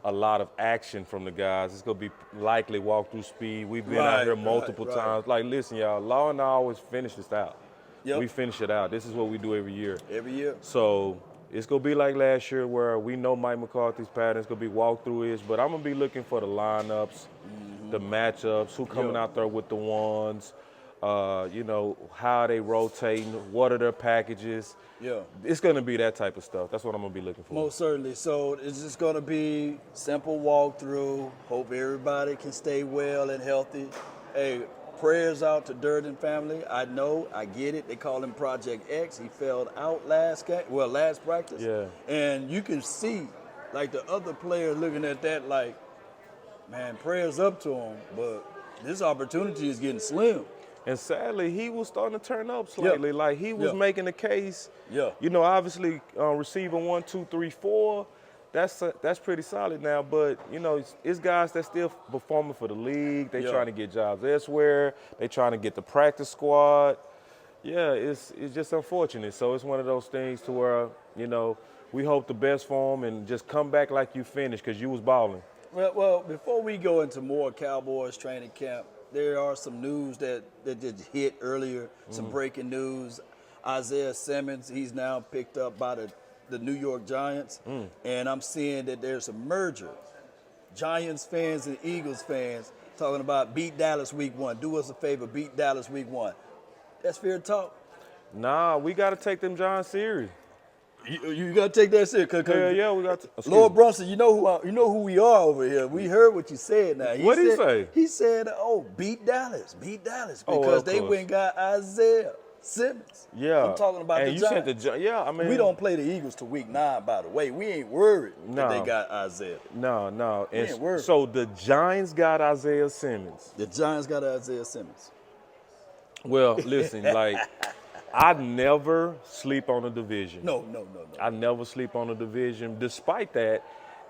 a lot of action from the guys. It's going to be likely walkthrough speed. We've been out here multiple times. Like, listen, y'all, Law and I always finish this out. Yep. We finish it out. This is what we do every year. Every year. So it's going to be like last year where we know Mike McCarthy's pattern. It's going to be walkthrough-ish, but I'm going to be looking for the lineups, the matchups, who coming out there with the ones, how they rotating, what are their packages. Yeah. It's going to be that type of stuff. That's what I'm going to be looking for. Most certainly. So it's just going to be simple walkthrough. Hope everybody can stay well and healthy. Hey, prayers out to Durden family. I know, I get it. They call him Project X. He failed out last practice. Yeah. And you can see, like, the other players looking at that like, man, prayers up to him. But this opportunity is getting slim. And sadly, he was starting to turn up slightly. Yeah. Like, he was making the case. Yeah. Obviously, receiving 1, 2, 3, 4, that's pretty solid now. But, it's guys that still performing for the league. They trying to get jobs elsewhere. They trying to get the practice squad. Yeah, it's just unfortunate. So it's one of those things to where, we hope the best for him and just come back like you finished because you was balling. Well, before we go into more Cowboys training camp, there are some news that just hit earlier, some breaking news. Isaiah Simmons, he's now picked up by the New York Giants, and I'm seeing that there's a merger. Giants fans and Eagles fans talking about beat Dallas week 1. Do us a favor, beat Dallas week 1. That's fair talk. Nah, we got to take them Giants serious. You got to take that serious. Yeah, we got to. Lord Brunson, you know who we are over here. We heard what you said now. What did he say? He said, beat Dallas, because they went and got Isaiah Simmons. Yeah. I'm talking about and the Giants. We don't play the Eagles till week 9, by the way. We ain't worried that they got Isaiah. No. We ain't worried. So the Giants got Isaiah Simmons. The Giants got Isaiah Simmons. Well, listen, I never sleep on a division. No. I never sleep on a division despite that.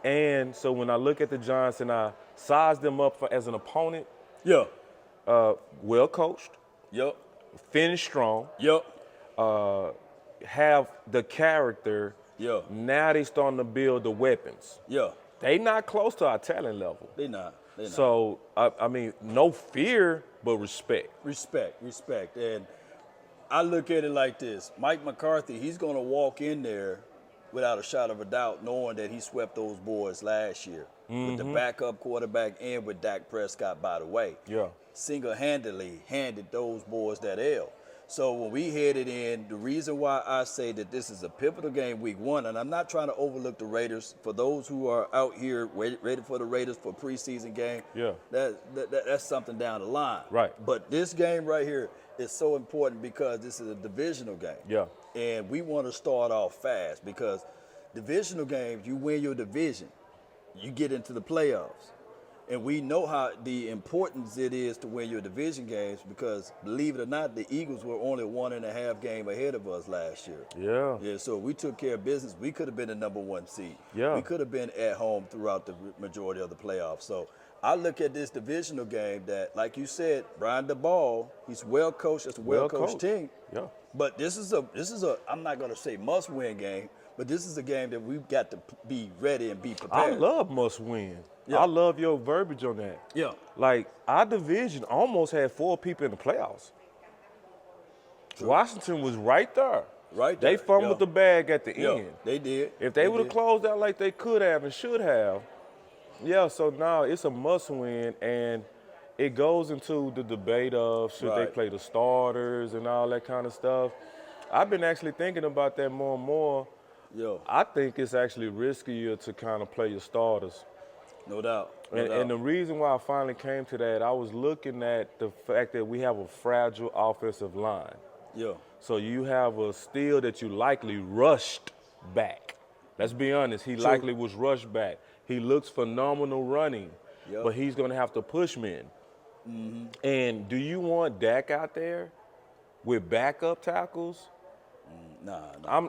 And so when I look at the Giants and I size them up as an opponent, well coached, finish strong, have the character, now they starting to build the weapons. They not close to our talent level. They not. So, I mean, no fear, but respect. Respect. And I look at it like this. Mike McCarthy, he's going to walk in there without a shot of a doubt knowing that he swept those boys last year with the backup quarterback and with Dak Prescott, by the way. Yeah. Single-handedly handed those boys that L. So when we headed in, the reason why I say that this is a pivotal game week 1, and I'm not trying to overlook the Raiders. For those who are out here ready for the Raiders for preseason game, that's something down the line. Right. But this game right here is so important because this is a divisional game. Yeah. And we want to start off fast because divisional games, you win your division, you get into the playoffs. And we know how the importance it is to win your division games because, believe it or not, the Eagles were only 1.5 game ahead of us last year. Yeah, so we took care of business. We could have been the number 1 seed. We could have been at home throughout the majority of the playoffs. So I look at this divisional game that, like you said, Brian DeBall, he's well coached. It's a well-coached team. Yeah. But this is a I'm not going to say must-win game, but this is a game that we've got to be ready and be prepared. I love must-win. I love your verbiage on that. Yeah. Like, our division almost had 4 people in the playoffs. True. Washington was right there. They fumbled the bag at the end. They did. If they would have closed out like they could have and should have, so now it's a must-win, and it goes into the debate of should they play the starters and all that kind of stuff. I've been actually thinking about that more and more. I think it's actually riskier to kind of play your starters. No doubt. And the reason why I finally came to that, I was looking at the fact that we have a fragile offensive line. So you have a Steele that you likely rushed back. Let's be honest, he likely was rushed back. He looks phenomenal running, but he's going to have to push men. And do you want Dak out there with backup tackles? Nah.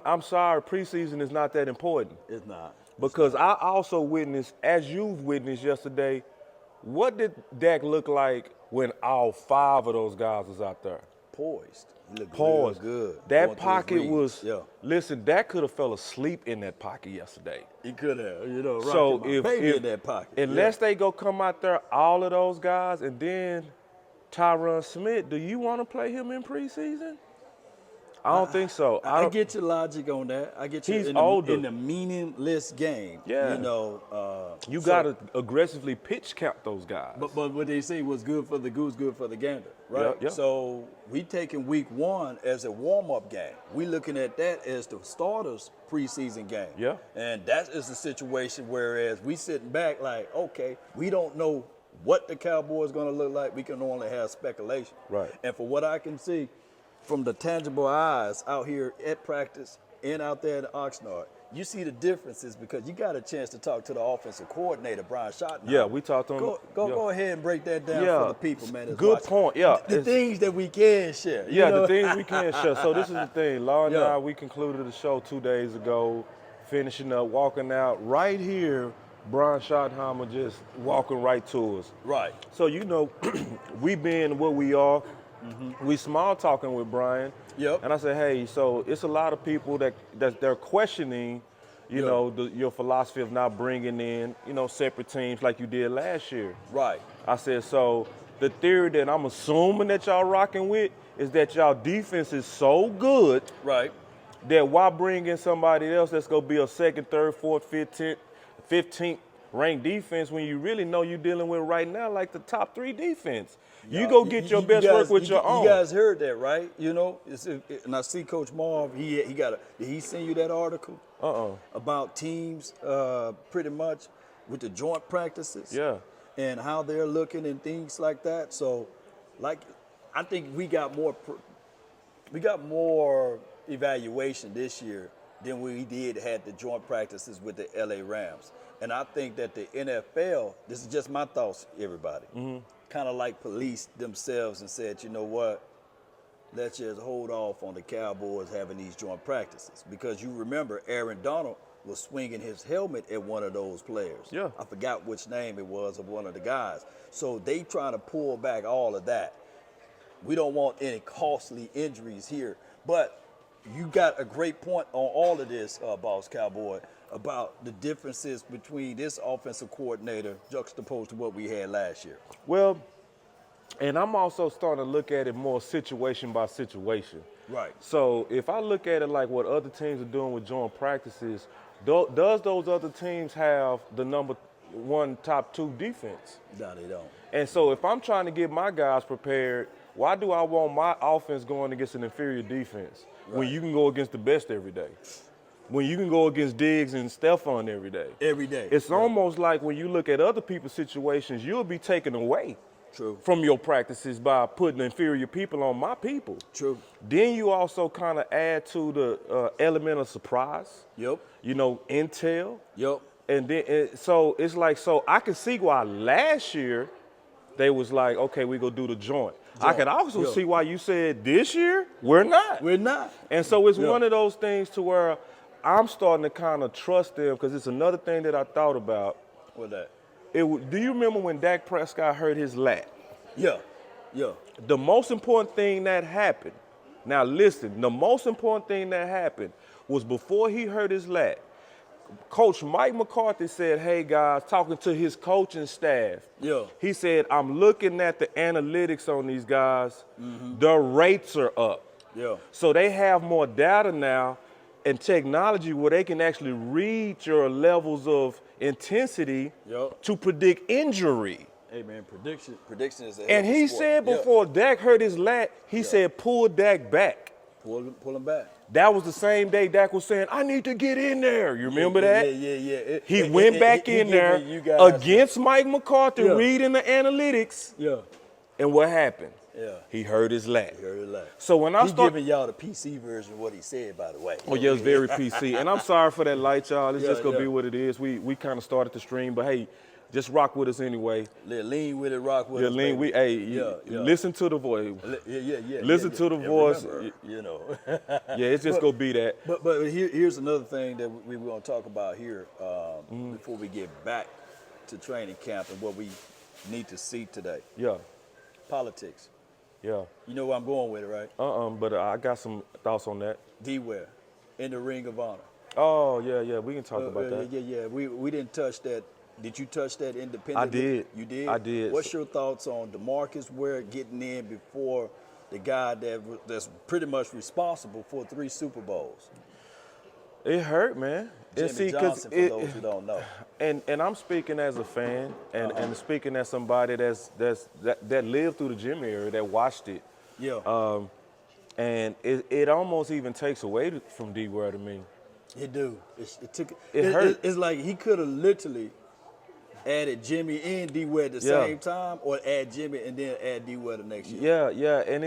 I'm sorry, preseason is not that important. It's not. Because I also witnessed, as you've witnessed yesterday, what did Dak look like when all 5 of those guys was out there? poised. He looked Poised. real good. That pocket was. Yeah. Listen, Dak could have fell asleep in that pocket yesterday. He could have, So rocking my baby in that pocket. Unless they go come out there, all of those guys, and then Tyron Smith, do you want to play him in preseason? I don't think so. I get your logic on that. I get you He's older. in the meaningless game. Yeah. You got to aggressively pitch count those guys. But what they say was good for the goose, good for the gander, right? Yeah. So we taking week 1 as a warm-up game. We looking at that as the starters' preseason game. Yeah. And that is the situation whereas we sitting back like, okay, we don't know what the Cowboys going to look like. We can only have speculation. Right. And for what I can see, from the tangible eyes out here at practice and out there in Oxnard, you see the differences because you got a chance to talk to the offensive coordinator, Brian Schottenheimer. Yeah, we talked to him. Go ahead and break that down for the people, man. That's Good watching. point. Yeah, The things that we can share. The things we can share. So this is the thing. Law and Yeah. I, we concluded the show 2 days ago, finishing up, walking out. Right here, Brian Schottenheimer just walking right to us. Right. So, we being what we are, we small talking with Brian. Yep. And I said, hey, so it's a lot of people that they're questioning, your philosophy of not bringing in, separate teams like you did last year. Right. I said, so the theory that I'm assuming that y'all rocking with is that y'all defense is so good Right. that why bring in somebody else that's going to be a 2nd, 3rd, 4th, 15th ranked defense when you really know you're dealing with right now like the top 3 defense. You go get your best work with your own. You guys heard that, right? And I see Coach Marv, did he send you that article? About teams pretty much with the joint practices. Yeah. And how they're looking and things like that. So, I think we got more evaluation this year than we had the joint practices with the LA Rams. And I think that the NFL, this is just my thoughts, everybody, kind of like policed themselves and said, you know what, let's just hold off on the Cowboys having these joint practices. Because you remember Aaron Donald was swinging his helmet at one of those players. Yeah. I forgot which name it was of one of the guys. So they trying to pull back all of that. We don't want any costly injuries here. But you got a great point on all of this, Boss Cowboy, about the differences between this offensive coordinator juxtaposed to what we had last year. Well, and I'm also starting to look at it more situation by situation. Right. So if I look at it like what other teams are doing with joint practices, does those other teams have the number 1 top 2 defense? No, they don't. And so if I'm trying to get my guys prepared, why do I want my offense going against an inferior defense when you can go against the best every day? When you can go against Diggs and Stephon every day. Every day. It's almost like when you look at other people's situations, you'll be taken away from your practices by putting inferior people on my people. True. Then you also kind of add to the element of surprise. Yep. Intel. Yep. And then so it's like, so I can see why last year they was like, okay, we go do the joint. I can also see why you said this year we're not. We're not. And so it's one of those things to where I'm starting to kind of trust them because it's another thing that I thought about. What that? Do you remember when Dak Prescott hurt his lat? Yeah. Yeah. The most important thing that happened, now listen, the most important thing that happened was before he hurt his lat, Coach Mike McCarthy said, hey, guys, talking to his coaching staff. Yeah. He said, I'm looking at the analytics on these guys. The rates are up. Yeah. So they have more data now and technology where they can actually read your levels of intensity to predict injury. Hey, man, prediction is a And he said before Dak hurt his lat, he said, pull Dak back. Pull him back. That was the same day Dak was saying, I need to get in there. You remember that? Yeah. He went back in there against Mike McCarthy, reading the analytics. Yeah. And what happened? Yeah. He hurt his lat. He hurt his lat. So when I He's start giving y'all the PC version of what he said, by the way. Oh, yeah, it's very PC. And I'm sorry for that light, y'all. It's just going to be what it is. We kind of started the stream, but hey, just rock with us anyway. Lean with it, rock with us. Lean. Listen to the voice. Listen to the voice. Remember, it's just going to be that. But here's another thing that we want to talk about here before we get back to training camp and what we need to see today. Yeah. Politics. Yeah. You know where I'm going with it, right? But I got some thoughts on that. Ware in the Ring of Honor. Oh, yeah, we can talk about that. Yeah. We didn't touch that. Did you touch that independently? I did. You did? I did. What's your thoughts on Demarcus Ware getting in before the guy that's pretty much responsible for 3 Super Bowls? It hurt, man. Jimmy Johnson, for those who don't know. And I'm speaking as a fan and speaking as somebody that lived through the Jimmy era, that watched it. Yeah. And it almost even takes away from D-Ware to me. It do. It hurt. It's like he could have literally added Jimmy and D-Ware at the same time, or add Jimmy and then add D-Ware the next year. Yeah, and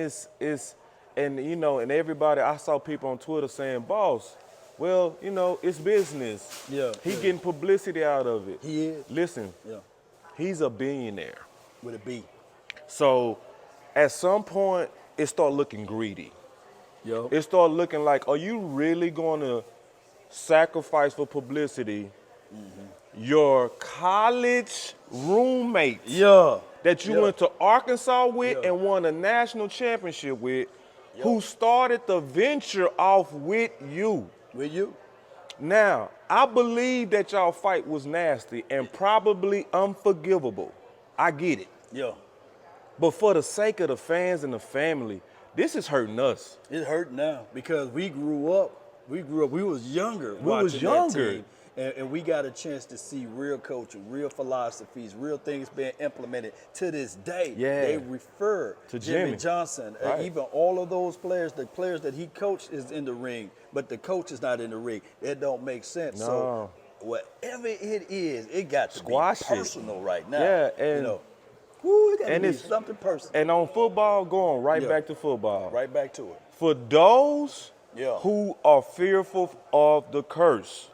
and everybody, I saw people on Twitter saying, boss, well, it's business. Yeah. He getting publicity out of it. He is. Listen, he's a billionaire. With a B. So at some point, it start looking greedy. Yo. It start looking like, are you really going to sacrifice for publicity your college roommates that you went to Arkansas with and won a national championship with, who started the venture off with you? With you? Now, I believe that y'all fight was nasty and probably unforgivable. I get it. Yeah. But for the sake of the fans and the family, this is hurting us. It hurt now because we grew up. We was younger. That team, and we got a chance to see real coaching, real philosophies, real things being implemented to this day. Yeah. They refer to Jimmy Johnson, right. Even all of those players, the players that he coached is in the ring, but the coach is not in the ring. That don't make sense. No. So whatever it is, it got to Squash be personal right now. Yeah, and it got to be something personal. And on football, going back to football. Right back to it. For those who are fearful of the curse,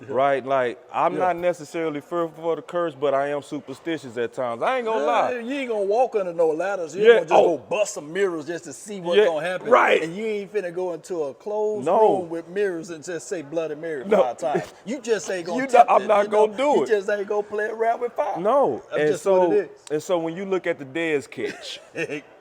right? Like, I'm not necessarily fearful for the curse, but I am superstitious at times. I ain't gonna lie. You ain't gonna walk under no ladders. You ain't gonna just go bust some mirrors just to see what's gonna happen. Right. And you ain't finna go into a closed room with mirrors and just say Bloody Mary 5 times. You just ain't gonna I'm not gonna do it. You just ain't gonna play around with fire. No. That's just what it is. And so when you look at the Dez catch,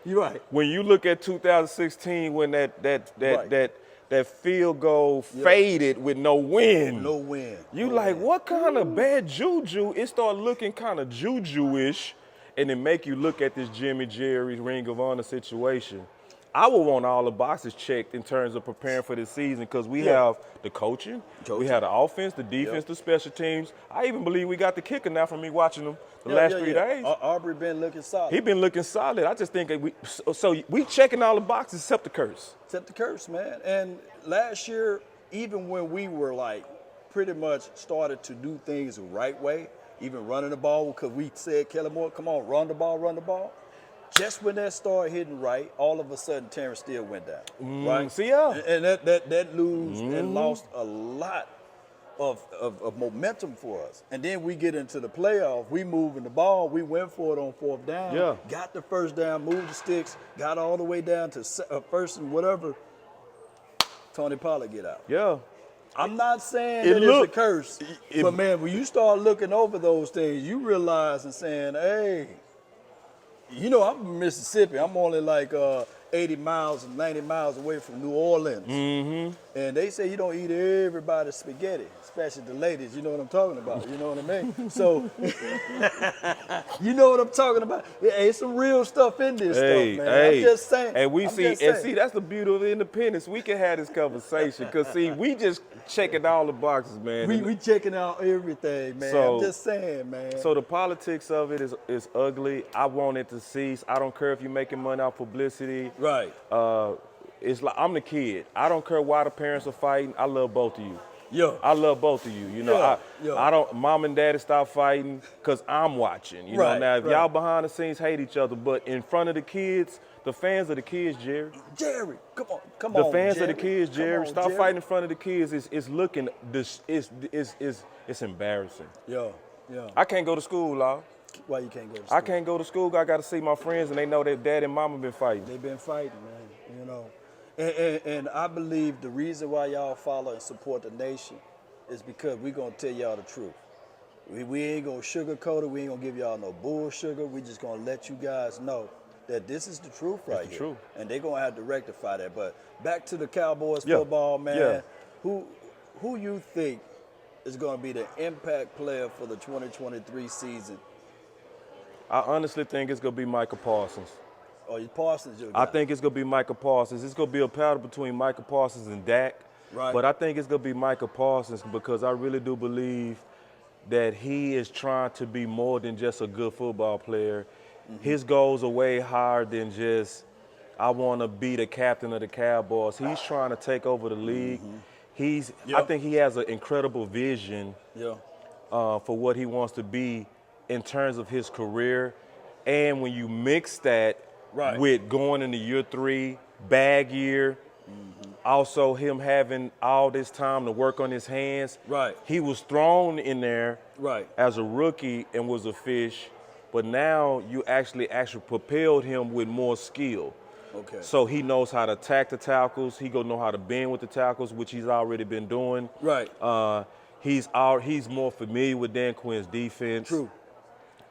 you're right. When you look at 2016, when that field goal faded with no wind. No wind. You what kind of bad juju? It started looking kind of juju-ish, and it make you look at this Jimmy Jerry's Ring of Honor situation. I would want all the boxes checked in terms of preparing for this season because we have the coaching, we have the offense, the defense, the special teams. I even believe we got the kicker now from me watching them the last 3 days. Aubrey been looking solid. He been looking solid. I just think that we checking all the boxes except the curse. Except the curse, man. And last year, even when we were pretty much started to do things the right way, even running the ball, because we said, Kelly Moore, come on, run the ball. Just when that started hitting right, all of a sudden Terrence Steele went down. Right? See And that lose and lost a lot of momentum for us. And then we get into the playoff, we moving the ball, we went for it on 4th down, got the first down, moved the sticks, got all the way down to first and whatever. Tony Pollard get out. Yeah. I'm not saying it's a curse, but man, when you start looking over those things, you realize and saying, hey, I'm from Mississippi. I'm only 80 miles and 90 miles away from New Orleans. Mm-hmm. And they say you don't eat everybody's spaghetti, especially the ladies. You know what I'm talking about. You know what I mean? So, you know what I'm talking about. Hey, some real stuff in this stuff, man. I'm just saying. And see, that's the beauty of independence. We can have this conversation because, we just checking all the boxes, man. We checking out everything, man. I'm just saying, man. So the politics of it is ugly. I want it to cease. I don't care if you're making money off publicity. Right. It's like I'm the kid. I don't care why the parents are fighting. I love both of you. Yeah. I love both of you. I don't. Mom and daddy stop fighting because I'm watching. Now if y'all behind the scenes hate each other, but in front of the kids, the fans of the kids, Jerry. Come on. The fans Jerry. of the kids, Jerry. Stop fighting in front of the kids. It's looking. It's embarrassing. Yeah. I can't go to school, Law. Why you can't go to school? I can't go to school. I got to see my friends, and they know that dad and mama been fighting. They've been fighting, man. And I believe the reason why y'all follow and support the nation is because we're going to tell y'all the truth. We ain't going to sugarcoat it. We ain't going to give y'all no bull sugar. We just going to let you guys know that this is the truth right here. Truth. And they're going to have to rectify that. But back to the Cowboys football, man. Yeah. Who you think is going to be the impact player for the 2023 season? I honestly think it's going to be Micah Parsons. Oh, Parsons, your guy. I think it's going to be Micah Parsons. It's going to be a battle between Micah Parsons and Dak. Right. But I think it's going to be Micah Parsons because I really do believe that he is trying to be more than just a good football player. Mm-hmm. His goals are way higher than just, I want to be the captain of the Cowboys. He's trying to take over the league. Mm-hmm. I think he has an incredible vision for what he wants to be in terms of his career. And when you mix that with going into year 3, bag year, also him having all this time to work on his hands. Right. He was thrown in there as a rookie and was a fish, but now you actually propelled him with more skill. Okay. So he knows how to attack the tackles. He gonna know how to bend with the tackles, which he's already been doing. Right. He's more familiar with Dan Quinn's defense. True.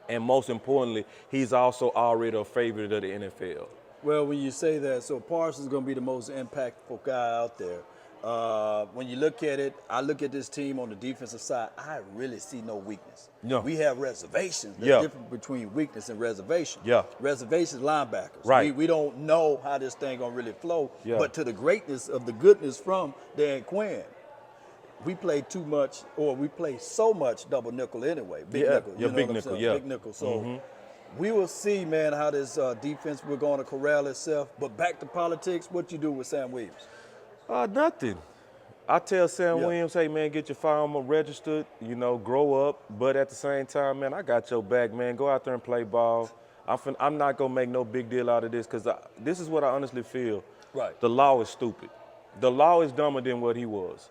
And most importantly, he's also already a favorite of the NFL. Well, when you say that, so Parsons is going to be the most impactful guy out there. When you look at it, I look at this team on the defensive side, I really see no weakness. No. We have reservations. There's difference between weakness and reservation. Yeah. Reservations, linebackers. Right. We don't know how this thing going to really flow. Yeah. But to the greatness of the goodness from Dan Quinn, we play too much, or we play so much double nickel anyway. Big nickel. You know big what I'm nickel, saying? yeah. Big nickel. So we will see, man, how this defense will going to corral itself. But back to politics, what you do with Sam Williams? Nothing. I tell Sam Williams, hey, man, get your firearm registered, grow up. But at the same time, man, I got your back, man. Go out there and play ball. I'm not going to make no big deal out of this because this is what I honestly feel. Right. The law is stupid. The law is dumber than what he was.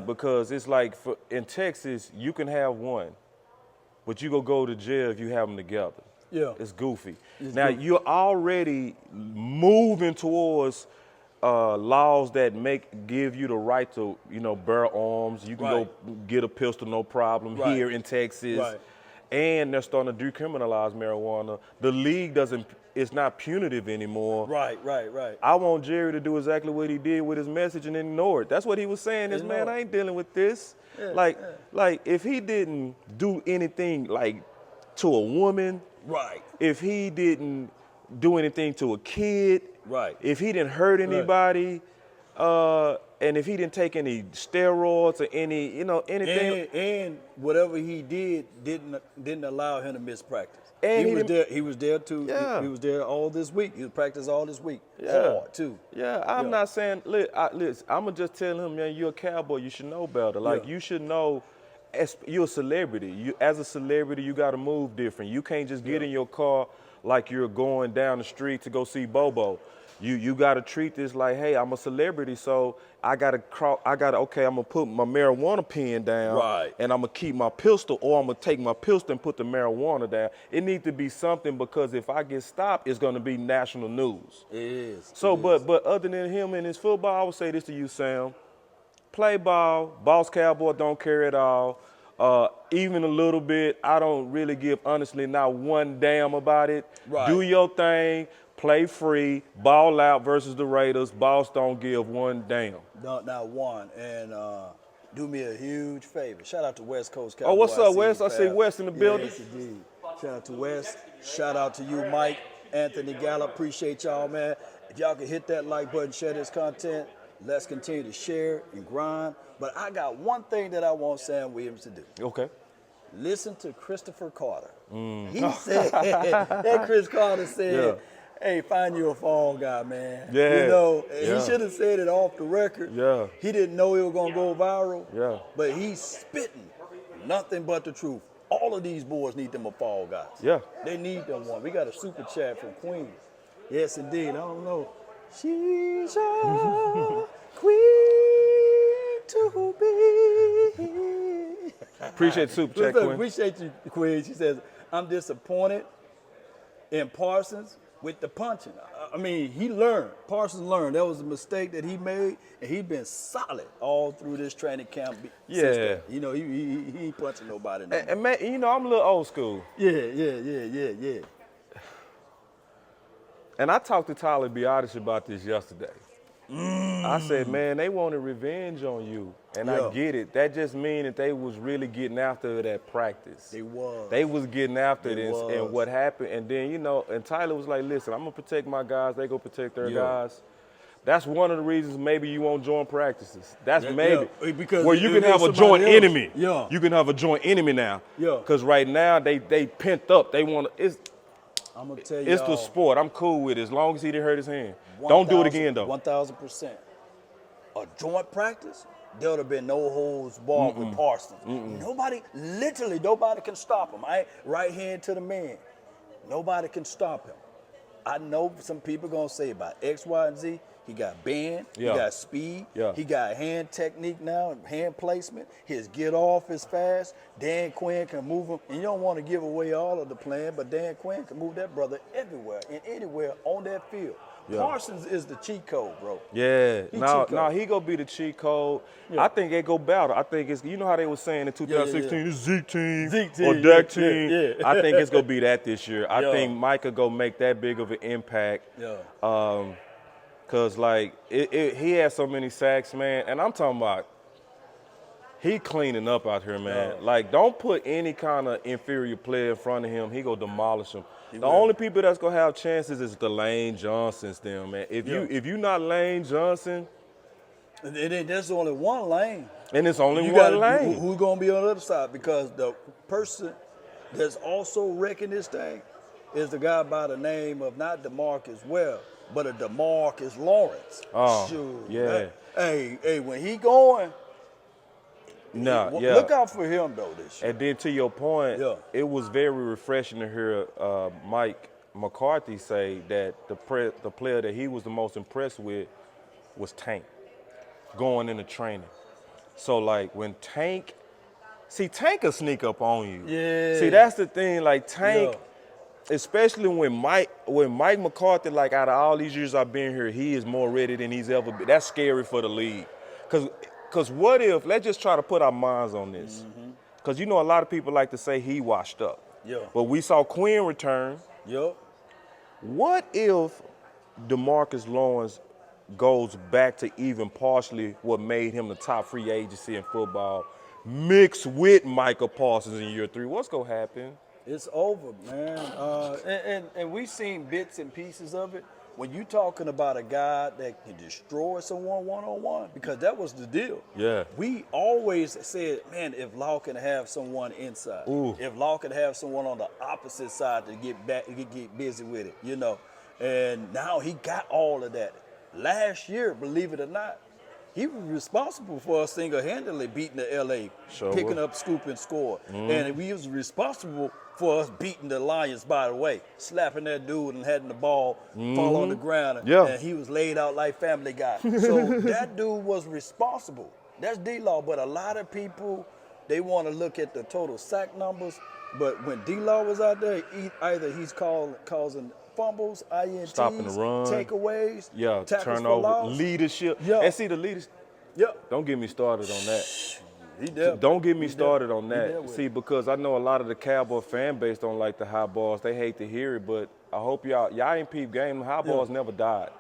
Because it's like in Texas, you can have one, but you go to jail if you have them together. Yeah. It's goofy. You're already moving towards laws that give you the right to, bear arms. You can go get a pistol, no problem, here in Texas. Right. And they're starting to decriminalize marijuana. The league it's not punitive anymore. Right. I want Jerry to do exactly what he did with his message and ignore it. That's what he was saying is, man, I ain't dealing with this. Like if he didn't do anything like to a woman, if he didn't do anything to a kid, if he didn't hurt anybody, and if he didn't take any steroids or anything, and whatever he did didn't allow him to miss practice. And he was there too. He was there all this week. He was practiced all this week. Yeah. Hard too. Yeah, I'm not saying. Listen, I'm gonna just tell him, man, you're a cowboy. You should know better. Like you should know. You're a celebrity. As a celebrity, you got to move different. You can't just get in your car like you're going down the street to go see Bobo. You got to treat this like, hey, I'm a celebrity, so I'm gonna put my marijuana pen down, and I'm gonna keep my pistol, or I'm gonna take my pistol and put the marijuana down. It needs to be something because if I get stopped, it's gonna be national news. It is. So, but other than him and his football, I would say this to you, Sam: play ball, boss cowboy, don't care at all. Even a little bit, I don't really give, honestly, not one damn about it. Do your thing. Play free, ball out versus the Raiders. Boss don't give one damn. Not one. And do me a huge favor. Shout out to West Coast Cowboys. Oh, what's up, Wes? I see Wes in the building. Yes, indeed. Shout out to Wes. Shout out to you, Mike, Anthony Gallup. Appreciate y'all, man. If y'all can hit that like button, share this content, let's continue to share and grind. But I got one thing that I want Sam Williams to do. Okay. Listen to Christopher Carter. He said, that Chris Carter said, hey, find you a fall guy, man. Yeah. He should have said it off the record. Yeah. He didn't know he was going to go viral. Yeah. But he's spitting nothing but the truth. All of these boys need them a fall guys. Yeah. They need them one. We got a super chat from Queens. Yes, indeed. I don't know. She's a queen to be. Appreciate the super chat, Queen. Appreciate you, Queen. She says, I'm disappointed in Parsons with the punching. I mean, Parsons learned. That was a mistake that he made, and he's been solid all through this training camp. Yeah. He ain't punching nobody. And man, I'm a little old school. Yeah. And I talked to Tyler Biotis about this yesterday. I said, man, they wanted revenge on you. And I get it. That just means that they was really getting after it at practice. They was getting after this and what happened. And then, you know, and Tyler was like, listen, I'm going to protect my guys. They go protect their guys. That's one of the reasons maybe you won't join practices. That's maybe. Because where you can have a joint enemy. Yeah. You can have a joint enemy now. Yeah. Because right now they pent up. They want to. I'm going to tell you. It's the sport. I'm cool with it as long as he didn't hurt his hand. Don't do it again, though. 1,000%. A joint practice, there would have been no holds barred with Parsons. Literally nobody can stop him. Right hand to the man. Nobody can stop him. I know some people going to say about X, Y, and Z. He got bend, he got speed, he got hand technique now, hand placement. His get off is fast. Dan Quinn can move him. And you don't want to give away all of the plan, but Dan Quinn can move that brother everywhere and anywhere on that field. Parsons is the cheat code, bro. Yeah. Now he gonna be the cheat code. I think they go battle. I think it's, you know how they were saying in 2016, this Zeke team or Dak team. I think it's gonna be that this year. I think Micah go make that big of an impact. Cause like he had so many sacks, man, and I'm talking about he cleaning up out here, man. Like, don't put any kind of inferior player in front of him. He gonna demolish him. The only people that's gonna have chances is the Lane Johnsons, them, man. If you not Lane Johnson, and there's only one lane. And it's only one lane. Who's gonna be on the other side? Because the person that's also wrecking this thing is the guy by the name of not Demarcus Ware, but a Demarcus Lawrence. Oh, shoot. yeah. Hey, when he going, look out for him though this year. And then to your point, it was very refreshing to hear Mike McCarthy say that the player that he was the most impressed with was Tank going into training. So like when Tank will sneak up on you. Yeah. See, that's the thing, like Tank. Especially when Mike McCarthy, like out of all these years I've been here, he is more ready than he's ever been. That's scary for the league. Because what if, let's just try to put our minds on this. Because you know a lot of people like to say he washed up. But we saw Quinn return. What if DeMarcus Lawrence goes back to even partially what made him the top free agency in football, mixed with Michael Parsons in year 3? What's going to happen? It's over, man. And we've seen bits and pieces of it. When you're talking about a guy that can destroy someone one-on-one, because that was the deal. We always said, man, if Law can have someone inside, if Law can have someone on the opposite side to get busy with it, you know. And now he got all of that. Last year, believe it or not, he was responsible for us single-handedly beating the L.A., picking up, scoop, and score. And he was responsible for us beating the Lions, by the way, slapping that dude and having the ball fall on the ground. And he was laid out like Family Guy. So that dude was responsible. That's D-Law. But a lot of people, they want to look at the total sack numbers. But when D-Law was out there, either he's causing fumbles, INTs, stopping the run, takeaways, turnover, leadership. And see the leaders. Don't get me started on that. Don't get me started on that. See, because I know a lot of the Cowboy fan base don't like the high balls. They hate to hear it, but I hope y'all ain't peep game. The high balls never died.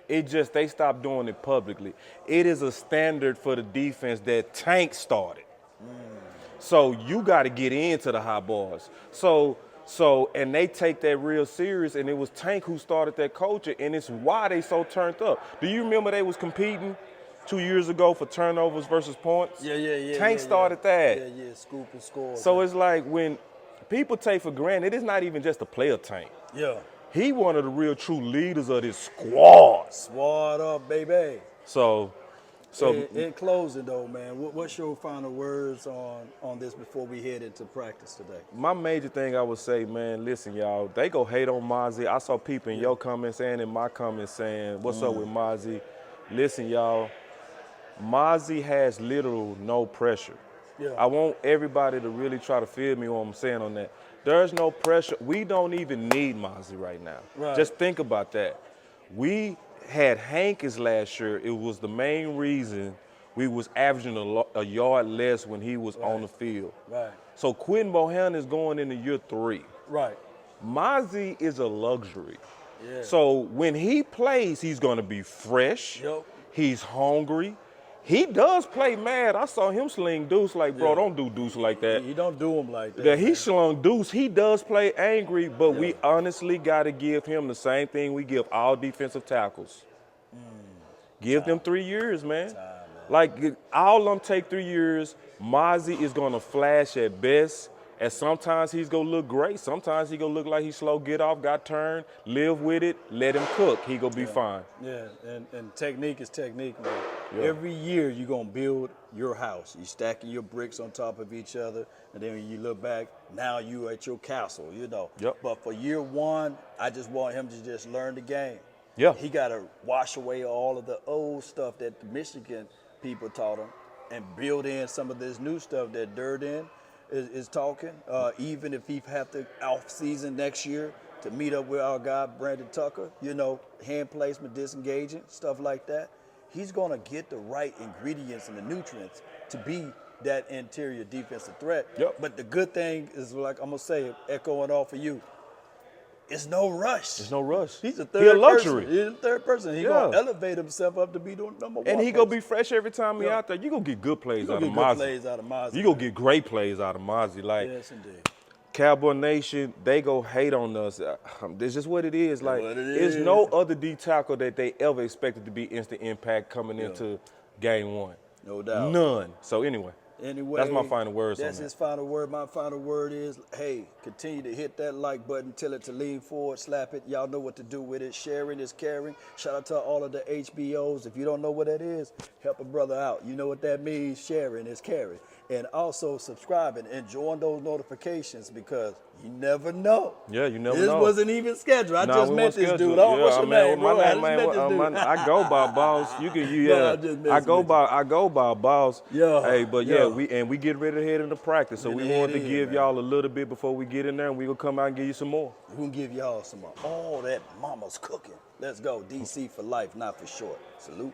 It just, they stopped doing it publicly. It is a standard for the defense that Tank started. So you got to get into the high balls. And they take that real serious, and it was Tank who started that culture, and it's why they so turned up. Do you remember they was competing 2 years ago for turnovers versus points? Tank started that. Scoop and score. So it's like when people take for granted, it is not even just a player Tank. He one of the real true leaders of this squad. Squad up, baby. So in closing though, man, what's your final words on this before we head into practice today? My major thing I would say, man, listen, y'all, they go hate on Mazi. I saw people in your comments and in my comments saying, what's up with Mazi? Listen, y'all, Mazi has literal no pressure. I want everybody to really try to feel me what I'm saying on that. There's no pressure. We don't even need Mazi right now. Just think about that. We had Hankins last year. It was the main reason we was averaging a yard less when he was on the field. So Quinn Bohanna is going into year 3. Mazi is a luxury. Yeah. So when he plays, he's going to be fresh. Yep. He's hungry. He does play mad. I saw him sling deuce like, bro, don't do deuce like that. He don't do him like that. That he slung deuce. He does play angry, but we honestly got to give him the same thing we give all defensive tackles. Give them 3 years, man. Like, all of them take 3 years. Mazi is going to flash at best. And sometimes he's going to look great. Sometimes he going to look like he's slow, get off, got turned, live with it, let him cook. He going to be fine. Yeah, and technique is technique, man. Yeah. Every year you're going to build your house. You're stacking your bricks on top of each other. And then when you look back, now you at your castle, you know. Yep. But for year one, I just want him to just learn the game. Yeah. He got to wash away all of the old stuff that the Michigan people taught him and build in some of this new stuff that Durden is talking. Even if he have to off season next year to meet up with our guy Brandon Tucker, you know, hand placement, disengaging, stuff like that, he's going to get the right ingredients and the nutrients to be that interior defensive threat. Yep. But the good thing is, like I'm going to say, echoing off of you, it's no rush. There's no rush. He's a luxury. He's a third person. He's going to elevate himself up to be the number one. And he going to be fresh every time he out there. You going to get good plays out of Mazi. You going to get great plays out of Mazi. Like, yes, indeed. Cowboy Nation, they go hate on us. This is what it is. Like, there's no other D tackle that they ever expected to be instant impact coming into game one. No doubt. None. So anyway, that's my final words on that. That's his final word. My final word is, hey, continue to hit that like button, tell it to lean forward, slap it. Y'all know what to do with it. Sharing is caring. Shout out to all of the HBOs. If you don't know what that is, help a brother out. You know what that means. Sharing is caring. And also subscribing and join those notifications because you never know. Yeah, you never know. This wasn't even scheduled. I just met this dude. What's your name, bro? I go by boss. You can, I go by boss. Yeah. Hey, but we get ready to head into practice. So we wanted to give y'all a little bit before we get in there, and we gonna come out and give you some more. We're gonna give y'all some more. All that mama's cooking. Let's go. DC for life, not for short. Salute.